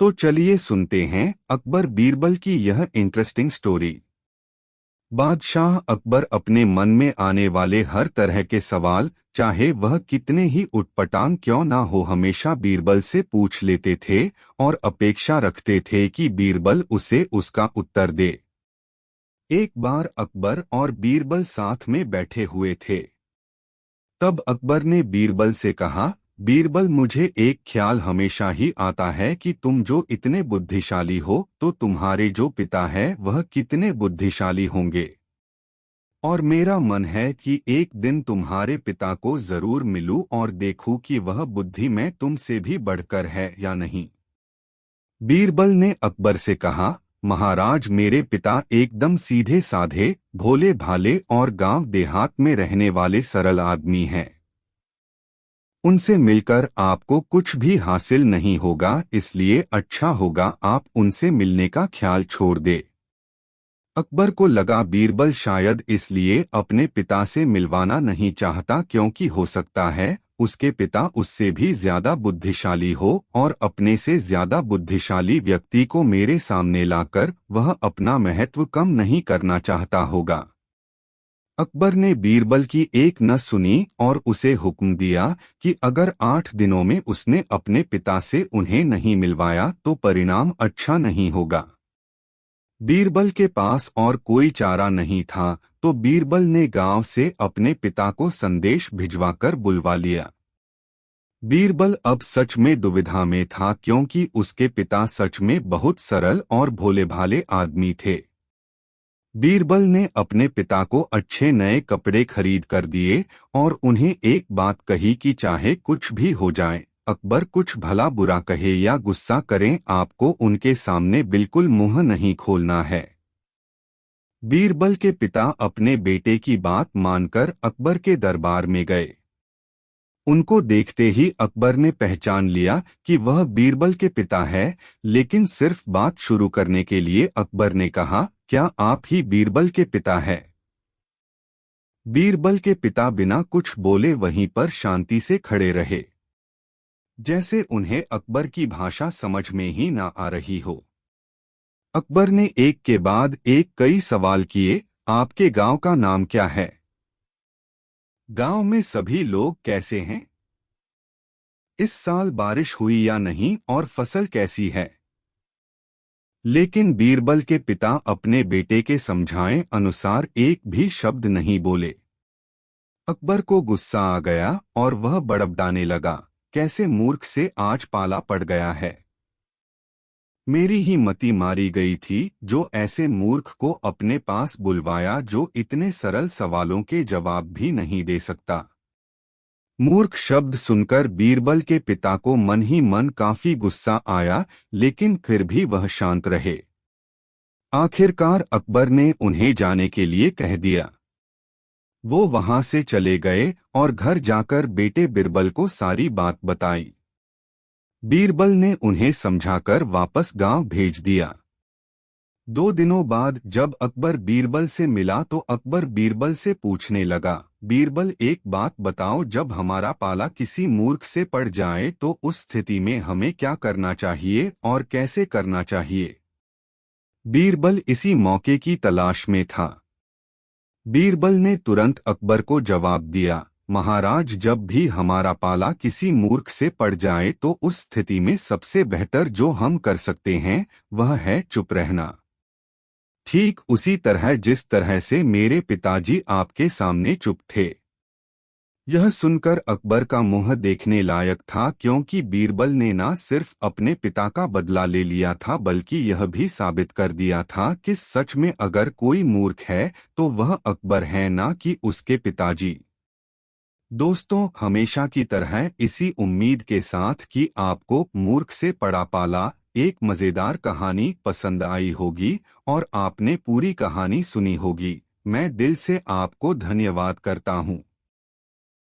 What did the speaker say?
तो चलिए सुनते हैं अकबर बीरबल की यह इंटरेस्टिंग स्टोरी। बादशाह अकबर अपने मन में आने वाले हर तरह के सवाल, चाहे वह कितने ही उटपटांग क्यों ना हो, हमेशा बीरबल से पूछ लेते थे और अपेक्षा रखते थे कि बीरबल उसे उसका उत्तर दे। एक बार अकबर और बीरबल साथ में बैठे हुए थे। तब अकबर ने बीरबल से कहा, बीरबल, मुझे एक ख्याल हमेशा ही आता है कि तुम जो इतने बुद्धिशाली हो, तो तुम्हारे जो पिता है वह कितने बुद्धिशाली होंगे। और मेरा मन है कि एक दिन तुम्हारे पिता को जरूर मिलूं और देखूं कि वह बुद्धि में तुमसे भी बढ़कर है या नहीं। बीरबल ने अकबर से कहा, महाराज, मेरे पिता एकदम सीधे साधे, भोले भाले और गांव देहात में रहने वाले सरल आदमी हैं। उनसे मिलकर आपको कुछ भी हासिल नहीं होगा, इसलिए अच्छा होगा आप उनसे मिलने का ख्याल छोड़ दे। अकबर को लगा बीरबल शायद इसलिए अपने पिता से मिलवाना नहीं चाहता क्योंकि हो सकता है उसके पिता उससे भी ज्यादा बुद्धिशाली हो और अपने से ज्यादा बुद्धिशाली व्यक्ति को मेरे सामने लाकर वह अपना महत्व कम नहीं करना चाहता होगा। अकबर ने बीरबल की एक न सुनी और उसे हुक्म दिया कि अगर 8 दिनों में उसने अपने पिता से उन्हें नहीं मिलवाया तो परिणाम अच्छा नहीं होगा। बीरबल के पास और कोई चारा नहीं था, तो बीरबल ने गांव से अपने पिता को संदेश भिजवाकर बुलवा लिया। बीरबल अब सच में दुविधा में था क्योंकि उसके पिता सच में बहुत सरल और भोले भाले आदमी थे। बीरबल ने अपने पिता को अच्छे नए कपड़े खरीद कर दिए और उन्हें एक बात कही कि चाहे कुछ भी हो जाए, अकबर कुछ भला बुरा कहे या गुस्सा करें, आपको उनके सामने बिल्कुल मुंह नहीं खोलना है। बीरबल के पिता अपने बेटे की बात मानकर अकबर के दरबार में गए। उनको देखते ही अकबर ने पहचान लिया कि वह बीरबल के पिता है, लेकिन सिर्फ बात शुरू करने के लिए अकबर ने कहा, क्या आप ही बीरबल के पिता हैं? बीरबल के पिता बिना कुछ बोले वहीं पर शांति से खड़े रहे, जैसे उन्हें अकबर की भाषा समझ में ही ना आ रही हो। अकबर ने एक के बाद एक कई सवाल किए, आपके गांव का नाम क्या है? गांव में सभी लोग कैसे हैं? इस साल बारिश हुई या नहीं और फसल कैसी है? लेकिन बीरबल के पिता अपने बेटे के समझाए अनुसार एक भी शब्द नहीं बोले। अकबर को गुस्सा आ गया और वह बड़बड़ाने लगा, कैसे मूर्ख से आज पाला पड़ गया है। मेरी ही मति मारी गई थी जो ऐसे मूर्ख को अपने पास बुलवाया जो इतने सरल सवालों के जवाब भी नहीं दे सकता। मूर्ख शब्द सुनकर बीरबल के पिता को मन ही मन काफी गुस्सा आया, लेकिन फिर भी वह शांत रहे। आखिरकार अकबर ने उन्हें जाने के लिए कह दिया। वो वहां से चले गए और घर जाकर बेटे बीरबल को सारी बात बताई। बीरबल ने उन्हें समझाकर वापस गांव भेज दिया। 2 दिनों बाद जब अकबर बीरबल से मिला तो अकबर बीरबल से पूछने लगा, बीरबल, एक बात बताओ, जब हमारा पाला किसी मूर्ख से पड़ जाए तो उस स्थिति में हमें क्या करना चाहिए और कैसे करना चाहिए? बीरबल इसी मौके की तलाश में था। बीरबल ने तुरंत अकबर को जवाब दिया, महाराज, जब भी हमारा पाला किसी मूर्ख से पड़ जाए तो उस स्थिति में सबसे बेहतर जो हम कर सकते हैं वह है चुप रहना। ठीक उसी तरह जिस तरह से मेरे पिताजी आपके सामने चुप थे। यह सुनकर अकबर का मुंह देखने लायक था क्योंकि बीरबल ने न सिर्फ अपने पिता का बदला ले लिया था बल्कि यह भी साबित कर दिया था कि सच में अगर कोई मूर्ख है तो वह अकबर है, ना कि उसके पिताजी। दोस्तों, हमेशा की तरह इसी उम्मीद के साथ कि आपको मूर्ख से पड़ा पाला एक मजेदार कहानी पसंद आई होगी और आपने पूरी कहानी सुनी होगी, मैं दिल से आपको धन्यवाद करता हूँ।